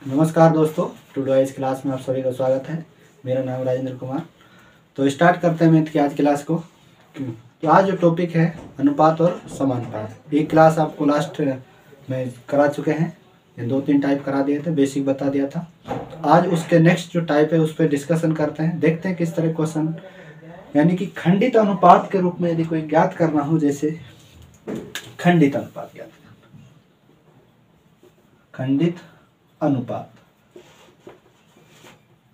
नमस्कार दोस्तों, today class में आप सभी का स्वागत है। मेरा नाम राजेंद्र कुमार। तो स्टार्ट करते हैं मैथ की आज क्लास को। तो आज जो टॉपिक है अनुपात और समानुपात। ये क्लास आपको लास्ट में करा चुके हैं। ये 2-3 टाइप करा दिए थे, बेसिक बता दिया था। तो आज उसके नेक्स्ट जो टाइप है उस पर डिस्कशन करते हैं। देखते हैं किस तरह क्वेश्चन, यानी कि खंडित अनुपात के रूप में यदि कोई ज्ञात करना हो, जैसे खंडित अनुपात ज्ञात करना, खंडित अनुपात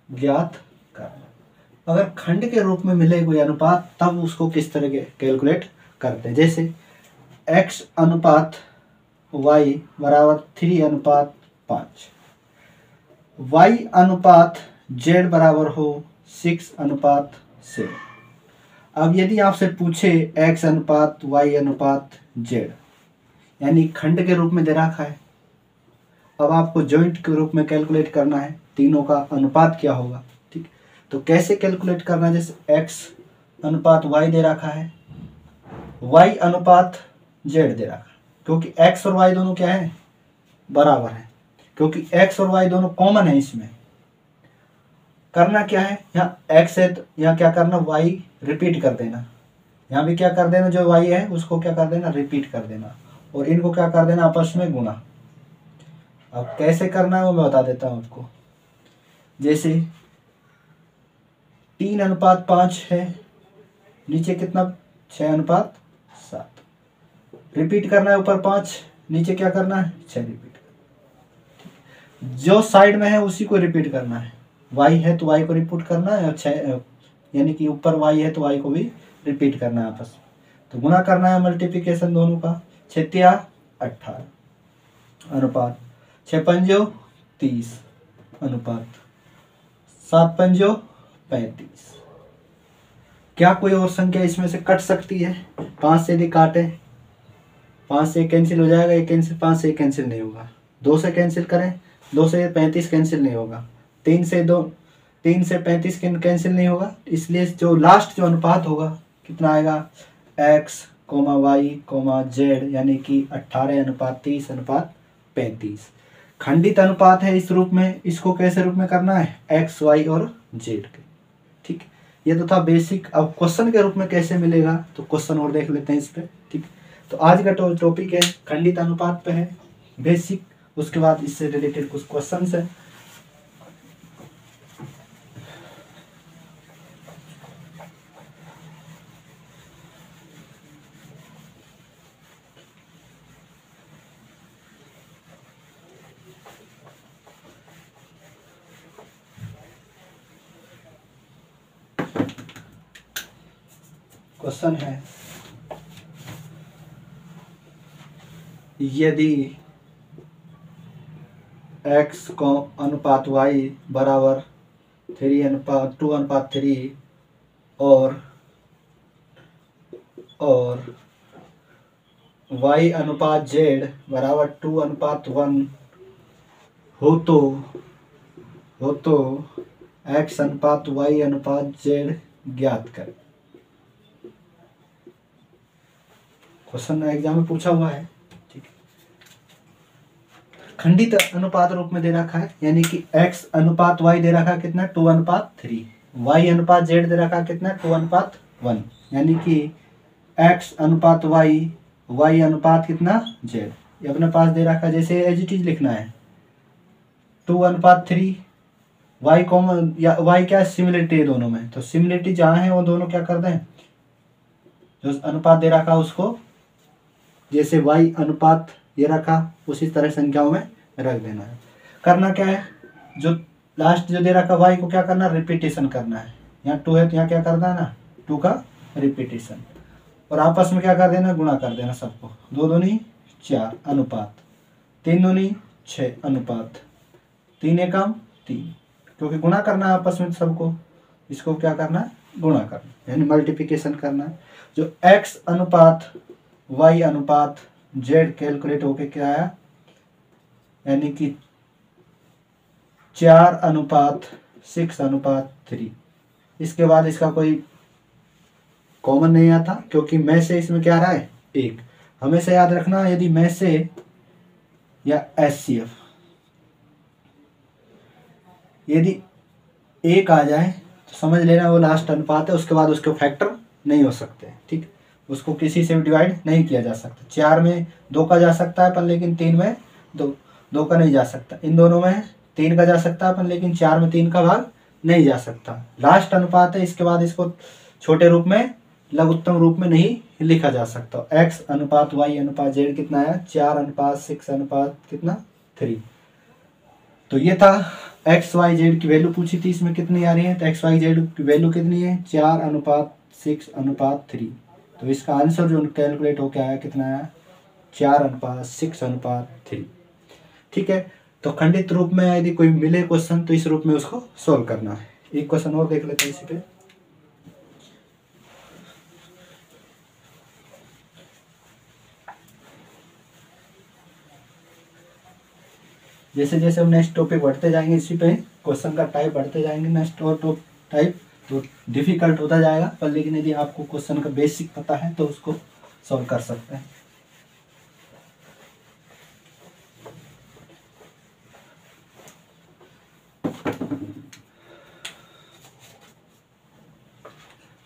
ज्ञात करना। अगर खंड के रूप में मिले कोई अनुपात, तब उसको किस तरह के कैलकुलेट करते हैं। जैसे x अनुपात y बराबर 3:5, y अनुपात z बराबर हो 6:7। अब यदि आपसे पूछे x अनुपात y अनुपात z, यानी खंड के रूप में दे रखा है, अब आपको जॉइंट के रूप में कैलकुलेट करना है तीनों का अनुपात क्या होगा। ठीक, तो कैसे कैलकुलेट करना है। जैसे x अनुपात y दे रखा है, y अनुपात z दे रखा है, क्योंकि x और y दोनों क्या है, बराबर है, क्योंकि x और y दोनों कॉमन है। इसमें करना क्या है, यहाँ x है तो यहाँ क्या करना, y रिपीट कर देना, यहाँ भी क्या कर देना, जो y है उसको क्या कर देना, रिपीट कर देना, और इनको क्या कर देना, आपस में गुणा। अब कैसे करना है वो मैं बता देता हूँ आपको। जैसे 3:5 है, नीचे कितना, 6:7। रिपीट करना है, ऊपर 5, नीचे क्या करना है, 6 रिपीट करना। जो साइड में है उसी को रिपीट करना है। y है तो y को रिपीट करना है, और 6 यानी कि ऊपर y है तो y को भी रिपीट करना है आपस में। तो गुणा करना है, मल्टीप्लिकेशन दोनों का। 6×18 अनुपात 6×5 अनुपात 7×35। क्या कोई और संख्या इसमें से कट सकती है। 5 से यदि काटे, 5 से कैंसिल हो जाएगा, 1 कैंसिल, 5 से 1 कैंसिल नहीं होगा। 2 से कैंसिल करें, 2 से 35 कैंसिल नहीं होगा। 3 से 35 कैंसिल नहीं होगा। इसलिए जो लास्ट जो अनुपात होगा कितना आएगा, x, y, z, यानी कि 18:30:35। खंडित अनुपात है इस रूप में। इसको कैसे रूप में करना है, x, y और z के। ठीक, ये तो था बेसिक। अब क्वेश्चन के रूप में कैसे मिलेगा, तो क्वेश्चन और देख लेते हैं इस पे। ठीक, तो आज का टॉपिक है खंडित अनुपात पे है, बेसिक। उसके बाद इससे रिलेटेड कुछ क्वेश्चन है। क्वेश्चन है, यदि x को अनुपात y बराबर 2:3 और y अनुपात z बराबर 2:1 हो तो x अनुपात y अनुपात z ज्ञात करें। क्वेश्चन एग्जाम में पूछा हुआ है। ठीक, खंडित अनुपात रूप में दे रखा है, यानी कि x अनुपात y दे रखा है कितना, 2:3, y अनुपात z दे रखा है कितना, 2:1, यानी कि x अनुपात y अनुपात कितना, z। ये अपने पास दे रखा है। जैसे एज इट इज लिखना है 2:3, y कॉमन या y क्या सिमिलरिटी है दोनों में, तो सिमिलरिटी जहाँ है वो दोनों क्या कर दें, जो अनुपात दे रखा उसको, जैसे y अनुपात ये रखा उसी तरह संख्याओं में रख देना है। करना क्या है, जो लास्ट जो दे रखा y को क्या करना, रिपीटेशन करना है। यहाँ 2 है तो यहाँ क्या करना है ना, 2 का रिपीटेशन, और आपस में क्या कर देना, गुणा कर देना सबको। 2 दूनी 4 अनुपात 3 दूनी 6 अनुपात 3 एकम 3, क्योंकि गुणा करना है आपस में सबको। इसको क्या करना है, गुणा करना, यानी मल्टीप्लिकेशन करना है। जो x अनुपात y अनुपात z कैलकुलेट होके क्या आया, यानी कि 4:6:3। इसके बाद इसका कोई कॉमन नहीं आता, क्योंकि में से इसमें क्या आ रहा है, 1। हमेशा याद रखना, यदि में से या HCF यदि 1 आ जाए तो समझ लेना वो लास्ट अनुपात है, उसके बाद उसके फैक्टर नहीं हो सकते, ठीक। उसको किसी से भी डिवाइड नहीं किया जा सकता। 4 में 2 का जा सकता है अपन, लेकिन 3 में 2 का नहीं जा सकता। इन दोनों में 3 का जा सकता है अपन, लेकिन 4 में 3 का भाग नहीं जा सकता। लास्ट अनुपात है, इसके बाद इसको छोटे रूप में, लघुत्तम रूप में नहीं लिखा जा सकता। x अनुपात y अनुपात z कितना है, 4 अनुपात 6 अनुपात कितना 3। तो ये था एक्स वाई जेड की वैल्यू पूछी थी, इसमें कितनी आ रही है, तो एक्स वाई जेड की वैल्यू कितनी है, 4 अनुपात 6 अनुपात 3। तो इसका आंसर जो कैलकुलेट होकर आया कितना आया, 4 अनुपात 6 अनुपात 3। ठीक है, तो खंडित रूप में यदि कोई मिले क्वेश्चन तो इस रूप में उसको सोल्व करना है। एक क्वेश्चन और देख लेते हैं इसी पे। जैसे जैसे हम नेक्स्ट टॉपिक बढ़ते जाएंगे, इसी पे क्वेश्चन का टाइप बढ़ते जाएंगे, नेक्स्ट और टाइप तो डिफिकल्ट होता जाएगा, पर लेकिन यदि आपको क्वेश्चन का बेसिक पता है तो उसको सॉल्व कर सकते हैं।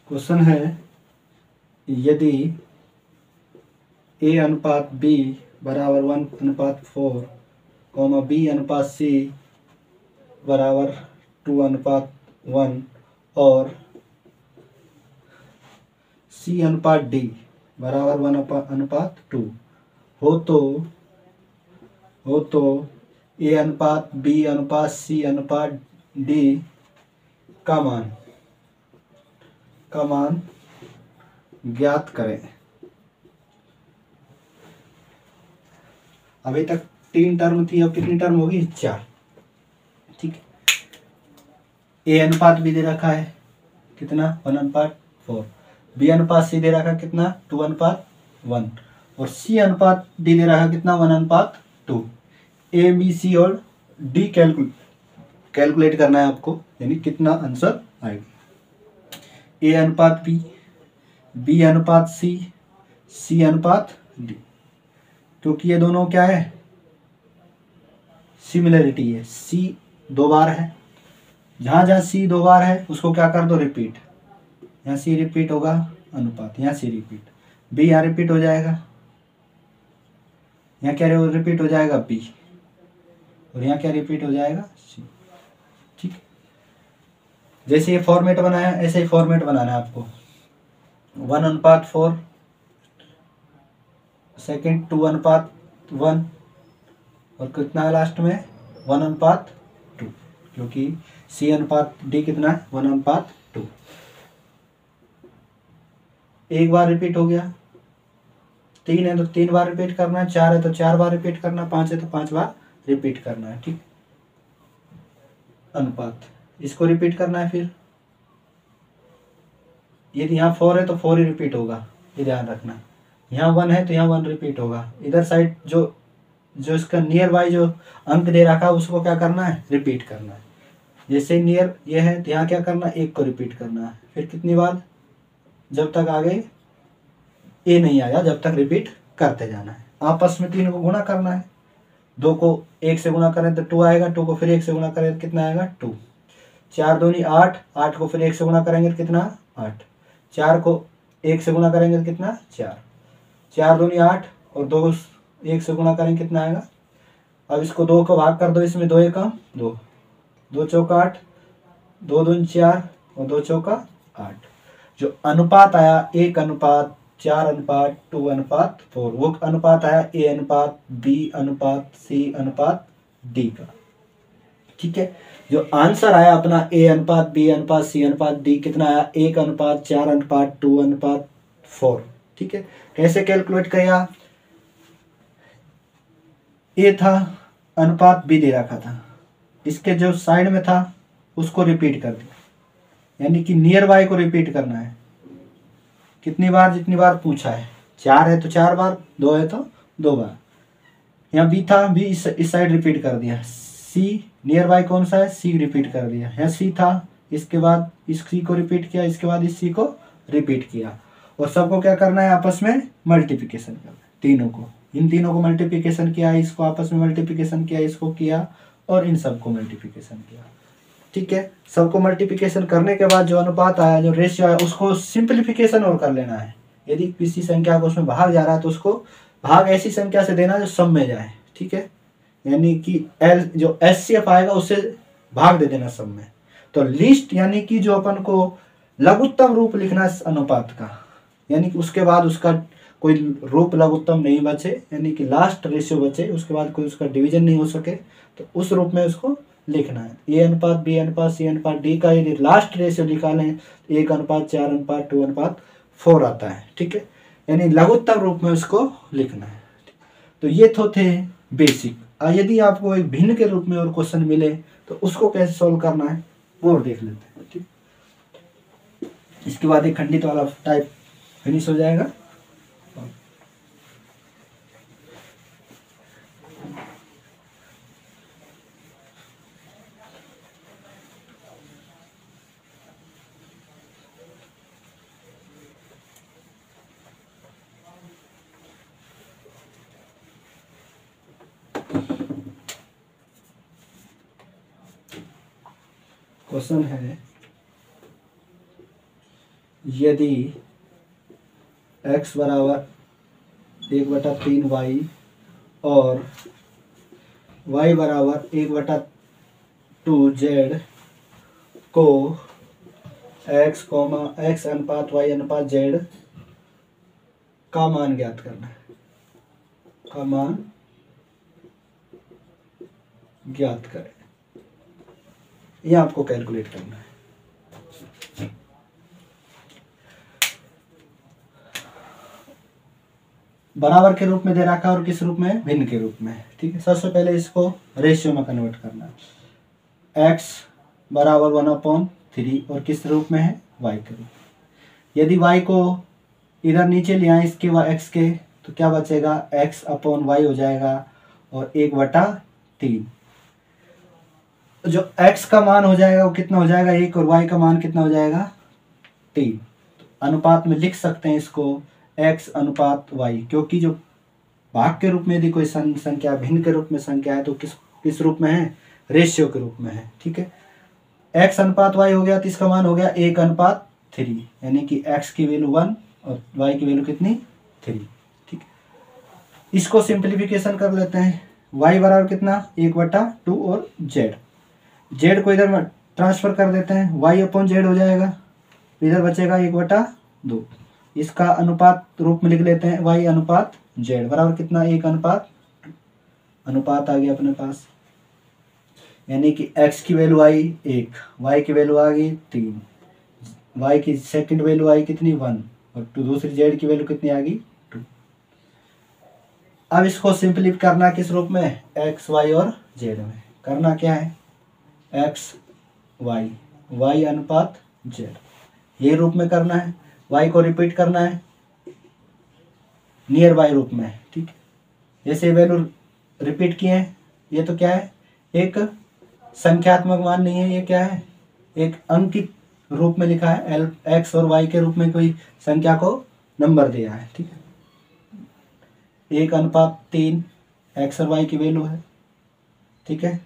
क्वेश्चन है, यदि a अनुपात b बराबर 1 अनुपात 4, b अनुपात c बराबर 2 अनुपात 1 और c अनुपात d बराबर 1 अनुपात 2 हो तो a अनुपात b अनुपात c अनुपात d का मान ज्ञात करें। अभी तक 3 टर्म थी, अब कितनी टर्म होगी, 4। ठीक है, a अनुपात b दे रखा है कितना, 1 अनुपात 4, b अनुपात c दे रखा है कितना, 2 अनुपात 1 और c अनुपात d दे रखा है कितना, 1 अनुपात 2। a b c और d कैलकुलेट करना है आपको, यानी कितना आंसर आएगा। a अनुपात b अनुपात c अनुपात d, क्योंकि ये दोनों क्या है, सिमिलरिटी है। c 2 बार है, जहां जहां c 2 बार है उसको क्या कर दो, रिपीट। यहाँ c रिपीट होगा अनुपात, यहाँ c रिपीट, b यहाँ रिपीट हो जाएगा, यहाँ क्या रिपीट हो जाएगा b, और यहाँ क्या रिपीट हो जाएगा c। ठीक, जैसे ये फॉर्मेट बनाया ऐसे ही फॉर्मेट बनाना है आपको। 1 अनुपात 4, सेकेंड 2 अनुपात 1 और कितना है लास्ट में 1 अनुपात 2, क्योंकि c अनुपात d कितना है, 1 अनुपात 2। एक बार रिपीट हो गया, 3 है तो 3 बार रिपीट करना है, 4 है तो 4 बार रिपीट करना है, 5 है तो 5 बार रिपीट करना है। ठीक, अनुपात इसको रिपीट करना है। फिर यदि यहाँ 4 है तो 4 ही रिपीट होगा, ये ध्यान रखना। यहाँ 1 है तो यहाँ 1 रिपीट होगा। इधर साइड जो इसका नियर बाई जो अंक दे रखा है उसको क्या करना है, रिपीट करना है। जैसे नियर ये है तो यहाँ क्या करना है, 1 को रिपीट करना है। फिर कितनी बार, जब तक आगे ए नहीं आया जब तक रिपीट करते जाना है। आपस में 3 को गुणा करना है, 2 को 1 से गुणा करें तो 2 आएगा, 2 को फिर 1 से गुणा करें तो कितना आएगा 2। 4 दूनी 8, 8 को फिर 1 से गुणा करेंगे तो कितना 8, 4 को 1 से गुणा करेंगे तो कितना 4, 4 दूनी 8 और 2 1 से गुणा करेंगे कितना आएगा। अब इसको 2 को भाग कर दो, इसमें 2 एकम 2, 2 चौका 8, 2 दूनी 4 और 2 चौका 8। जो अनुपात आया 1 अनुपात 4 अनुपात 2 अनुपात 4, वो अनुपात आया a अनुपात b अनुपात c अनुपात d का। ठीक है, जो आंसर आया अपना a अनुपात b अनुपात c अनुपात d कितना आया, 1 अनुपात 4 अनुपात 2 अनुपात 4। ठीक है, कैसे कैलकुलेट किया, a था अनुपात b दे रखा था, इसके जो साइड में था उसको रिपीट कर दिया, यानी कि नियर बाय को रिपीट करना है। कितनी बार, जितनी बार पूछा है। 4 है तो 4 बार, 2 है तो 2 बार। यहाँ बी था, बी इस साइड रिपीट कर दिया। सी नियर बाय कौन सा है, सी रिपीट कर दिया। यहाँ सी था, इसके बाद इस सी को रिपीट किया, इसके बाद इस सी को रिपीट किया, और सबको क्या करना है, आपस में मल्टीप्लिकेशन करना है। तीनों को, इन तीनों को मल्टीप्लिकेशन किया, इसको आपस में मल्टीप्लिकेशन किया, इसको किया और इन सबको मल्टीप्लिकेशन किया। ठीक है। सबको मल्टीप्लिकेशन करने के बाद जो अनुपात आया, जो रेशियो आया, उसको सिंप्लीफिकेशन और कर लेना है। यदि किसी संख्या को उसमें भाग जा रहा है तो उसको भाग ऐसी संख्या से देना जो सब में जाए, ठीक है। यानी कि एल जो एचसीएफ आएगा उससे भाग दे देना सब में। तो लिस्ट यानी कि जो अपन को लघुत्तम रूप लिखना है अनुपात का, यानी कि उसके बाद उसका कोई रूप लघुत्तम नहीं बचे, यानी कि लास्ट रेशियो बचे, उसके बाद कोई उसका डिवीजन नहीं हो सके, तो उस रूप में उसको लिखना है। ए अनुपात बी अनुपात सी अनुपात डी का यदि लास्ट रेशियो निकालें 1:4:2:4 आता है, ठीक है। यानी लघुत्तम रूप में उसको लिखना है। तो ये तो थे बेसिक। यदि आपको एक भिन्न के रूप में और क्वेश्चन मिले तो उसको कैसे सॉल्व करना है वो और देख लेते हैं, ठीक। इसके बाद एक खंडित वाला टाइप फिनिश हो जाएगा। क्वेश्चन है, यदि x बराबर 1/3y और y बराबर 1/2z को x अनुपात y अनुपात z का मान ज्ञात करना है, का मान ज्ञात करें, ये आपको कैलकुलेट करना है। बराबर के रूप में दे रखा है और किस रूप में, भिन्न के रूप में, ठीक है। सबसे पहले इसको रेशियो में कन्वर्ट करना है। x बराबर 1/3 और किस रूप में है, y के रूप में। यदि y को इधर नीचे ले आए इसके x के, तो क्या बचेगा, x/y हो जाएगा और 1/3। जो x का मान हो जाएगा वो कितना हो जाएगा, 1, और y का मान कितना हो जाएगा, 3। तो अनुपात में लिख सकते हैं इसको x अनुपात y, क्योंकि जो भाग के रूप में यदि कोई संख्या भिन्न के रूप में संख्या है तो किस रूप में है, रेशियो के रूप में है, ठीक है। x अनुपात y हो गया तो इसका मान हो गया 1/3, यानी कि x की वैल्यू 1 और y की वैल्यू कितनी, 3, ठीक है। इसको सिंप्लीफिकेशन कर लेते हैं। y बराबर कितना, 1/2 और z को इधर ट्रांसफर कर देते हैं, y/z हो जाएगा, इधर बचेगा 1/2। इसका अनुपात रूप में लिख लेते हैं, y अनुपात z बराबर कितना, 1:2। अनुपात आ गया अपने पास, यानी कि x की वैल्यू आई 1, y की वैल्यू आ गई 3, y की सेकंड वैल्यू आई कितनी, 1, और दूसरी z की वैल्यू कितनी आ गई, 2। अब इसको सिंपलीफाई करना किस रूप में, x y और z में। करना क्या है, x y, y अनुपात z, ये रूप में करना है। y को रिपीट करना है नियर बाय रूप में, ठीक है। जैसे वैल्यू रिपीट किए हैं, ये तो क्या है, एक संख्यात्मक मान नहीं है, ये क्या है, एक अंकित रूप में लिखा है। x और y के रूप में कोई संख्या को नंबर दिया है, ठीक है। 1:3 x और y की वैल्यू है, ठीक है।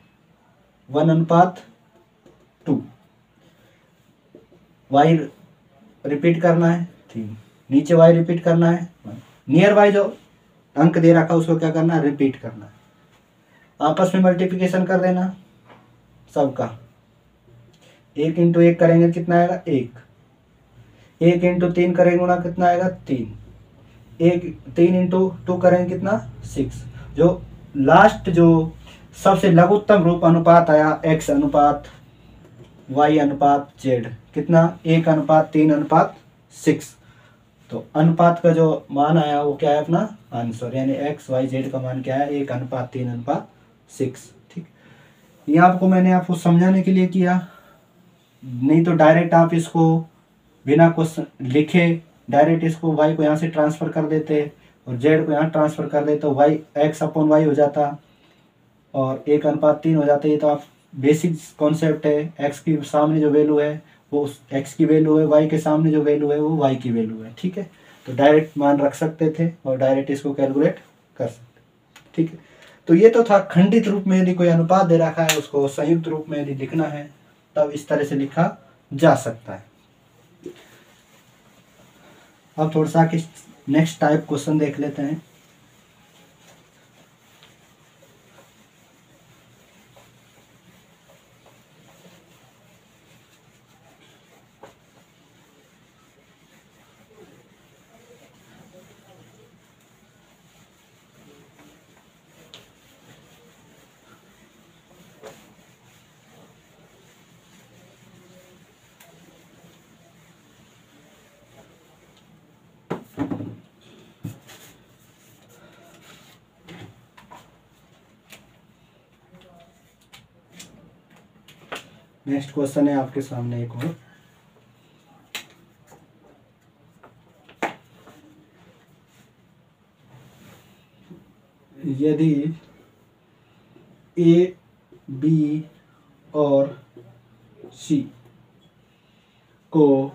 1:2, y रिपीट करना है 3, नीचे y रिपीट करना है 1। नियर बाय जो अंक दे रखा उसको क्या करना है, रिपीट करना है। आपस में मल्टीप्लिकेशन कर देना सबका, 1 × 1 करेंगे कितना आएगा, 1, 1 × 3 करेंगे ना कितना आएगा, 3, 3 × 2 करेंगे कितना, 6। जो लास्ट जो सबसे लघुत्तम रूप अनुपात आया x अनुपात y अनुपात z कितना, 1:3:6। तो अनुपात का जो मान आया वो क्या है, अपना आंसर, यानी x y z का मान क्या है, 1:3:6, ठीक। ये आपको मैंने आपको समझाने के लिए किया, नहीं तो डायरेक्ट आप इसको बिना क्वेश्चन लिखे डायरेक्ट इसको y को यहाँ से ट्रांसफर कर देते और z को यहाँ ट्रांसफर कर देते, तो y x/y हो जाता और 1:3 हो जाता। ये तो आप बेसिक कॉन्सेप्ट है, x की सामने जो वैल्यू है वो x की वैल्यू है, y के सामने जो वैल्यू है वो y की वैल्यू है, ठीक है। तो डायरेक्ट मान रख सकते थे और डायरेक्ट इसको कैलकुलेट कर सकते, ठीक है। तो ये तो था खंडित रूप में यदि कोई अनुपात दे रखा है उसको संयुक्त रूप में यदि लिखना है तब इस तरह से लिखा जा सकता है। अब थोड़ा सा नेक्स्ट टाइप क्वेश्चन देख लेते हैं। नेक्स्ट क्वेश्चन है आपके सामने एक और। यदि ए, बी और सी को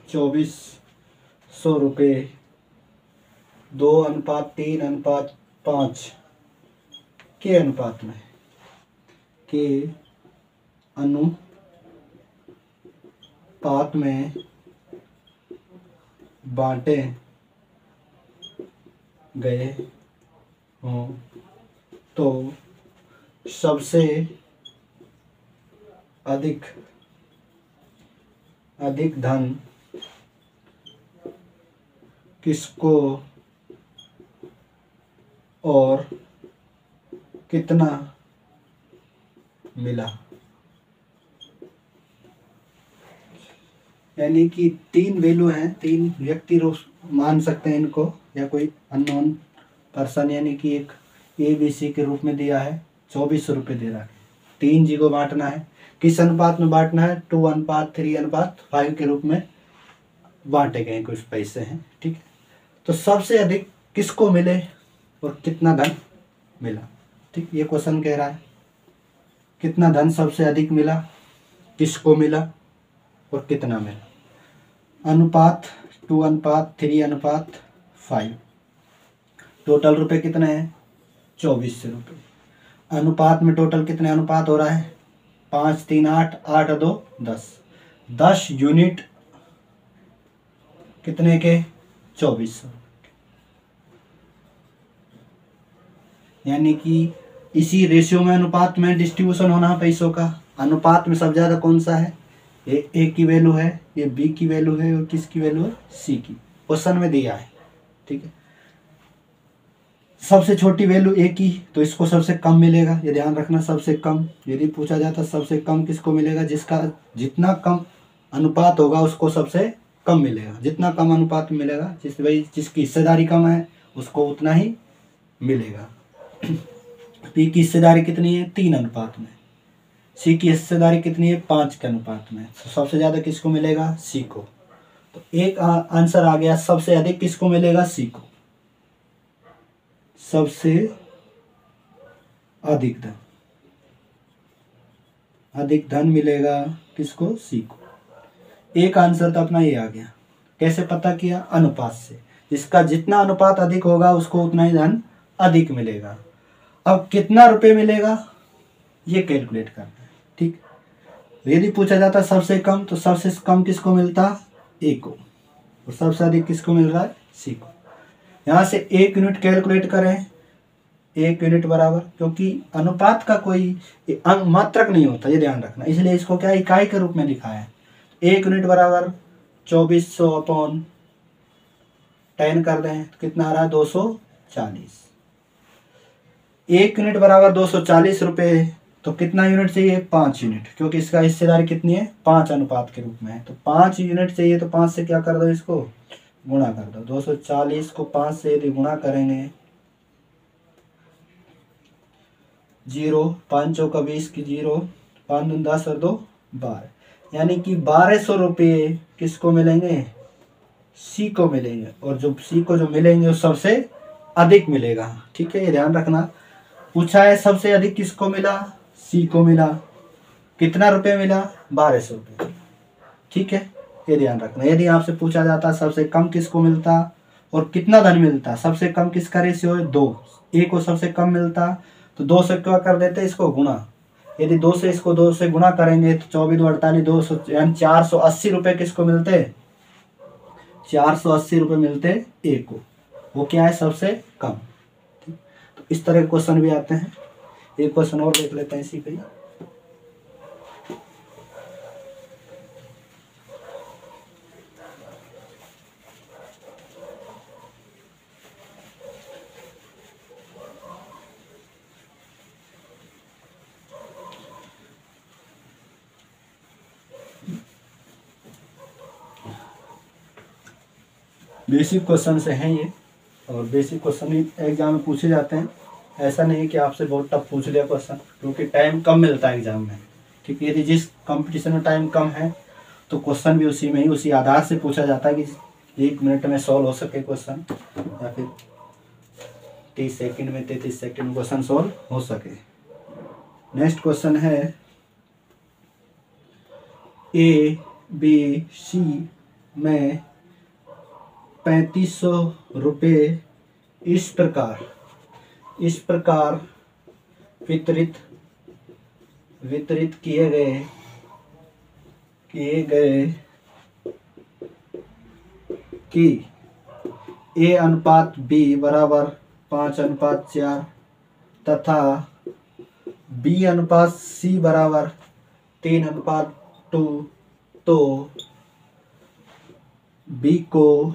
2400 रुपये 2:3:5 के अनुपात में बांटे गए हों तो सबसे अधिक धन किसको और कितना मिला। यानी कि 3 वैल्यू हैं, 3 व्यक्ति मान सकते हैं इनको, या कोई अननोन पर्सन, यानी कि एक ABC के रूप में दिया है, 2400 रुपये दे रहा है, 3 जी को बांटना है। किस अनुपात में बांटना है? 2:3:5 के रूप में बांटे गए कुछ पैसे हैं, ठीक है। तो सबसे अधिक किसको मिले और कितना धन मिला, ठीक। ये क्वेश्चन कह रहा है कितना धन सबसे अधिक मिला, किसको मिला और कितना मिला। अनुपात 2:3:5। टोटल रुपए कितने हैं? 2400 रुपये। अनुपात में टोटल कितने अनुपात हो रहा है? 5 3 8 8 2 10। 10 यूनिट कितने के? 2400। यानी कि इसी रेशियो में, अनुपात में डिस्ट्रीब्यूशन होना है पैसों का। अनुपात में सबसे ज़्यादा कौन सा है? ये ए की वैल्यू है, ये बी की वैल्यू है, और किसकी वैल्यू है? सी की। क्वेश्चन में दिया है, ठीक है। सबसे छोटी वैल्यू ए की, तो इसको सबसे कम मिलेगा, ये ध्यान रखना, सबसे कम। यदि पूछा जाता सबसे कम किसको मिलेगा, जिसका जितना कम अनुपात होगा उसको सबसे कम मिलेगा। जितना कम अनुपात में मिलेगा, जिसकी हिस्सेदारी कम है उसको उतना ही मिलेगा। पी की हिस्सेदारी कितनी है? 3 अनुपात में। सी की हिस्सेदारी कितनी है? 5 के अनुपात में। तो सबसे ज़्यादा किसको मिलेगा? सी को। तो एक आंसर आ गया, सबसे अधिक किसको मिलेगा? सी को। सबसे अधिक धन मिलेगा किसको? सी को। एक आंसर तो अपना ये आ गया। कैसे पता किया? अनुपात से। जिसका जितना अनुपात अधिक होगा उसको उतना ही धन अधिक मिलेगा। अब कितना रुपए मिलेगा ये कैलकुलेट करना है, ठीक। यदि पूछा जाता सबसे कम, तो सबसे कम किसको मिलता? ए को, और सबसे अधिक किसको मिल रहा है? सी को। यहाँ से 1 यूनिट कैलकुलेट करें। 1 यूनिट बराबर, क्योंकि अनुपात का कोई मात्रक नहीं होता, ये ध्यान रखना, इसलिए इसको क्या इकाई के रूप में लिखा है। 1 यूनिट बराबर 2400/10 कर दें तो कितना आ रहा है? 240। 1 यूनिट बराबर 240 रुपये, तो कितना यूनिट चाहिए? 5 यूनिट, क्योंकि इसका हिस्सेदारी कितनी है? 5 अनुपात के रूप में है। तो 5 यूनिट चाहिए, तो 5 से क्या कर दो? इसको गुणा कर दो। 240 को 5 से यदि गुणा करेंगे, 0 5 चौका 20 की 0, 5 दूनी 10 और 2 12, यानी कि 1200 रुपये किसको मिलेंगे? सी को मिलेंगे। और जो सी को जो मिलेंगे वो सबसे अधिक मिलेगा, ठीक है। ये ध्यान रखना, पूछा है सबसे अधिक किसको मिला? सी को मिला। कितना रुपए मिला? 1200 रुपये, ठीक है। ये ध्यान रखना। यदि आपसे पूछा जाता सबसे कम किसको मिलता और कितना धन मिलता, सबसे कम किसका रेशियो है? 2। ए को सबसे कम मिलता, तो 2 से क्या कर देते? इसको गुणा, यदि 2 से इसको 2 से गुणा करेंगे तो 24 2 48 200 यानी 480 रुपये किसको मिलते, 480 रुपये मिलते ए को। वो क्या है, सबसे कम। ठीक, तो इस तरह के क्वेश्चन भी आते हैं। एक क्वेश्चन और देख लेते हैं इसी पे। बेसिक क्वेश्चन से हैं ये, और बेसिक क्वेश्चन ही एग्जाम में पूछे जाते हैं। ऐसा नहीं कि आपसे बहुत टफ पूछ लिया क्वेश्चन, क्योंकि टाइम कम मिलता है एग्जाम में। ठीक है, यदि जिस कंपटीशन में टाइम कम है तो क्वेश्चन भी उसी में ही उसी आधार से पूछा जाता है कि 1 मिनट में सॉल्व हो सके क्वेश्चन, या फिर 30 सेकंड में 33 सेकंड में क्वेश्चन सॉल्व हो सके। नेक्स्ट क्वेश्चन है ए बी सी में 3500 रुपये इस प्रकार वितरित किए गए कि ए अनुपात बी बराबर 5:4 तथा बी अनुपात सी बराबर 3:2, तो बी को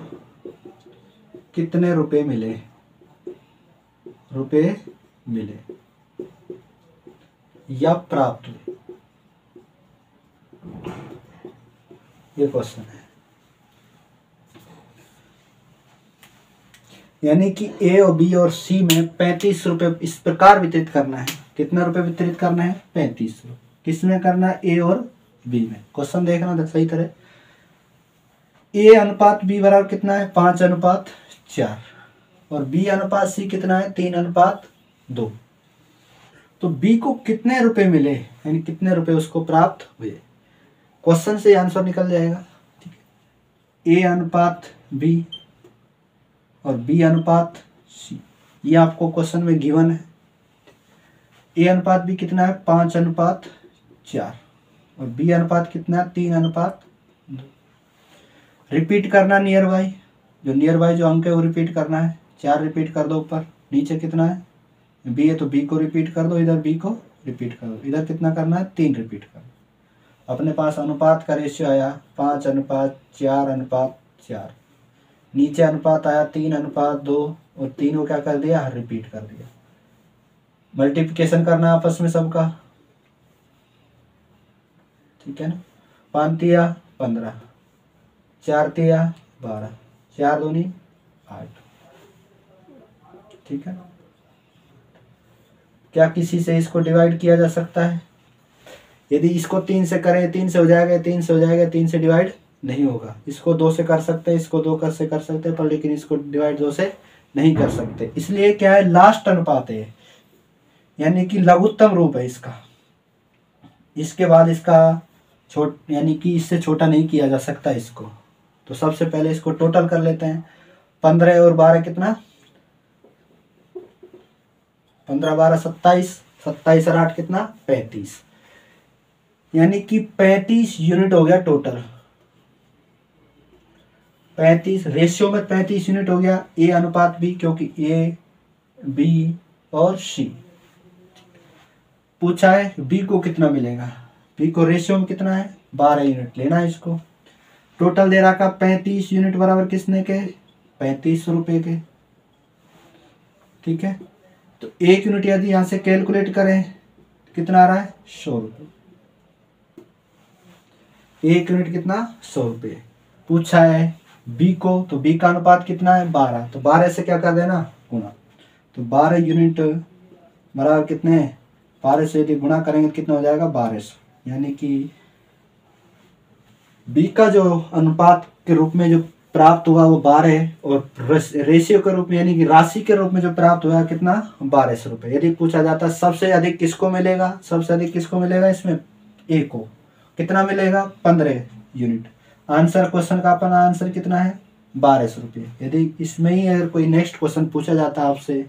कितने रुपए मिले या प्राप्त हुए, ये क्वेश्चन है। यानी कि ए और बी और सी में 35 रुपए इस प्रकार वितरित करना है। कितना रुपए वितरित करना है, 35 रुपये। किसमें करना है, ए और बी में। क्वेश्चन देखना था सही तरह। ए अनुपात बी बराबर कितना है, 5:4, और बी अनुपात सी कितना है, 3:2। तो बी को कितने रुपए मिले, यानी कितने रुपए उसको प्राप्त हुए। क्वेश्चन से आंसर निकल जाएगा। ठीक है, ए अनुपात बी और बी अनुपात सी, ये आपको क्वेश्चन में गिवन है। ए अनुपात बी कितना है, 5:4, और बी अनुपात कितना है, 3:2। रिपीट करना नियर बाई, जो अंक है वो रिपीट करना है। 4 रिपीट कर दो ऊपर, नीचे कितना है, बी है तो बी को रिपीट कर दो, इधर बी को रिपीट कर दो, इधर कितना करना है, 3 रिपीट कर दो। अपने पास अनुपात का रेशियो आया 5:4:4, नीचे अनुपात आया 3:2, और 3 को क्या कर दिया, रिपीट कर दिया। मल्टीप्लिकेशन करना आपस में सबका, ठीक है ना। 5 तिया 15, 4 तिया 12, 4 दूनी 8। ठीक है, क्या किसी से इसको डिवाइड किया जा सकता है। यदि इसको 3 से करें, 3 से हो जाएगा, 3 से हो जाएगा, 3 से डिवाइड नहीं होगा। इसको 2 से कर सकते हैं, इसको 2 से कर सकते हैं, पर लेकिन इसको डिवाइड 2 से नहीं कर सकते। इसलिए क्या है, लास्ट अनुपात है, यानी कि लघुत्तम रूप है इसका। इसके बाद इसका यानी कि इससे छोटा नहीं किया जा सकता इसको। तो सबसे पहले इसको टोटल कर लेते हैं। 15 और 12 कितना, 15 12 27, 27 और 8 कितना, 35। यानी कि 35 यूनिट हो गया टोटल। 35 रेशियो में 35 यूनिट हो गया। ए अनुपात बी, क्योंकि ए बी और सी पूछा है, बी को कितना मिलेगा, बी को रेशियो में कितना है, 12 यूनिट लेना है इसको। टोटल दे रखा 35 यूनिट बराबर किसने के, 35 रुपए के। ठीक है, तो 1 यूनिट यदि यहां से कैलकुलेट करें कितना आ रहा है, 100 रुपये। 1 यूनिट कितना, 100 रुपये। पूछा है बी को, तो बी का अनुपात कितना है, 12, तो 12 से क्या कर देना, गुणा। तो 12 यूनिट बराबर कितने, 12 से यदि गुणा करेंगे तो कितना हो जाएगा, 1200। यानी कि बी का जो अनुपात के रूप में जो प्राप्त हुआ वो 12 है, और रेशियो के रूप में यानी कि राशि के रूप में जो प्राप्त हुआ कितना, 1200 रुपये। यदि पूछा जाता सबसे अधिक किसको मिलेगा, सबसे अधिक किसको मिलेगा, इसमें ए को कितना मिलेगा, 15 यूनिट। आंसर क्वेश्चन का अपना आंसर कितना है, 1200 रुपये। यदि इसमें ही अगर कोई नेक्स्ट क्वेश्चन पूछा जाता आपसे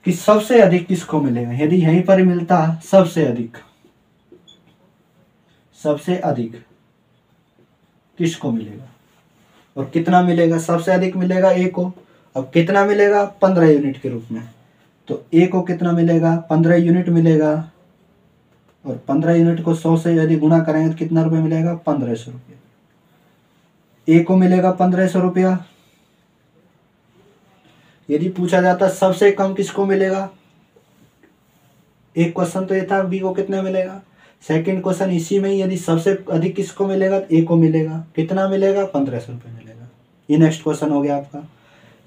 कि सबसे अधिक किसको मिलेगा, यदि यहीं पर ही मिलता सबसे अधिक, सबसे अधिक किसको मिलेगा और कितना मिलेगा। सबसे अधिक मिलेगा ए को। अब कितना मिलेगा, 15 यूनिट के रूप में। तो ए को कितना मिलेगा, 15 यूनिट मिलेगा। और 15 यूनिट को 100 से यदि गुणा करेंगे तो कितना रुपये मिलेगा, 1500 रुपये। ए को मिलेगा 1500 रुपया। यदि पूछा जाता सबसे कम किसको मिलेगा, एक क्वेश्चन तो ये था बी को कितना मिलेगा। सेकंड क्वेश्चन इसी में ही, यदि सबसे अधिक किसको मिलेगा, ए को मिलेगा। कितना मिलेगा, 1500 रुपये मिलेगा। ये नेक्स्ट क्वेश्चन हो गया आपका।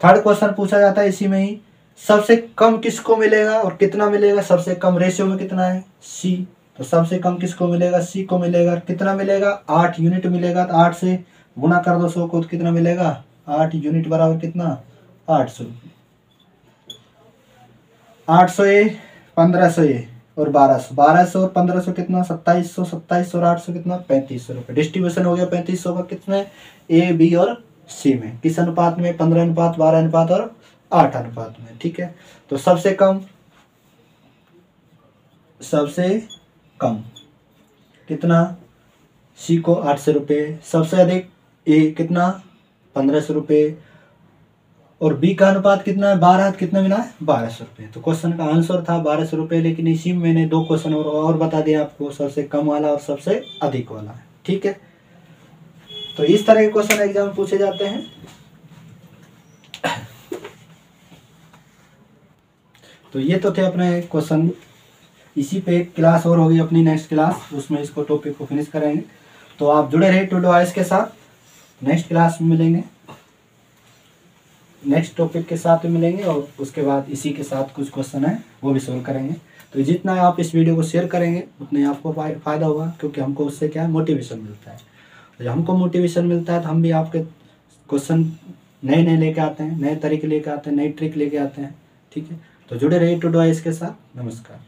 थर्ड क्वेश्चन पूछा जाता है इसी में ही, सबसे कम किसको मिलेगा और कितना मिलेगा। सबसे कम रेशियो में कितना है, सी। तो सबसे कम किसको मिलेगा, सी को मिलेगा। कितना मिलेगा, 8 यूनिट मिलेगा। तो 8 से गुणा कर दो 100 को, तो कितना मिलेगा, 8 यूनिट बराबर कितना, 800 रुपये। 800 ए, 1500 ए और 1200। 1200 और 1500 कितना, 2700। 2700 और 800 कितना, 3500 रुपये। डिस्ट्रीब्यूशन हो गया 3500 का कितने, ए, बी और सी में। किस अनुपात में, 15 अनुपात 12 अनुपात और 8 अनुपात में। ठीक है, तो सबसे कम कितना, सी को 800 रुपये। सबसे अधिक ए कितना, 1500 रुपये। और बी का अनुपात कितना है, 12। कितना मिला है, 1200 रुपये। तो क्वेश्चन का आंसर था 1200 रुपये, लेकिन इसी में मैंने 2 क्वेश्चन और बता दिया आपको, सबसे कम वाला और सबसे अधिक वाला। ठीक है, तो इस तरह के क्वेश्चन एग्जाम में पूछे जाते हैं। तो ये तो थे अपने क्वेश्चन। इसी पे एक क्लास और होगी अपनी, नेक्स्ट क्लास, उसमें इसको टॉपिक को फिनिश करेंगे। तो आप जुड़े रहे टूडू आईएएस के साथ। नेक्स्ट क्लास में मिलेंगे, नेक्स्ट टॉपिक के साथ में मिलेंगे, और उसके बाद इसी के साथ कुछ क्वेश्चन है वो भी सोल्व करेंगे। तो जितना आप इस वीडियो को शेयर करेंगे उतने आपको फ़ायदा होगा, क्योंकि हमको उससे क्या है, मोटिवेशन मिलता है। तो जब हमको मोटिवेशन मिलता है तो हम भी आपके क्वेश्चन नए नए लेके आते हैं, नए तरीके लेके आते हैं, नई ट्रिक लेके आते हैं। ठीक है, तो जुड़े रहिए टूडू आईएएस के साथ। नमस्कार।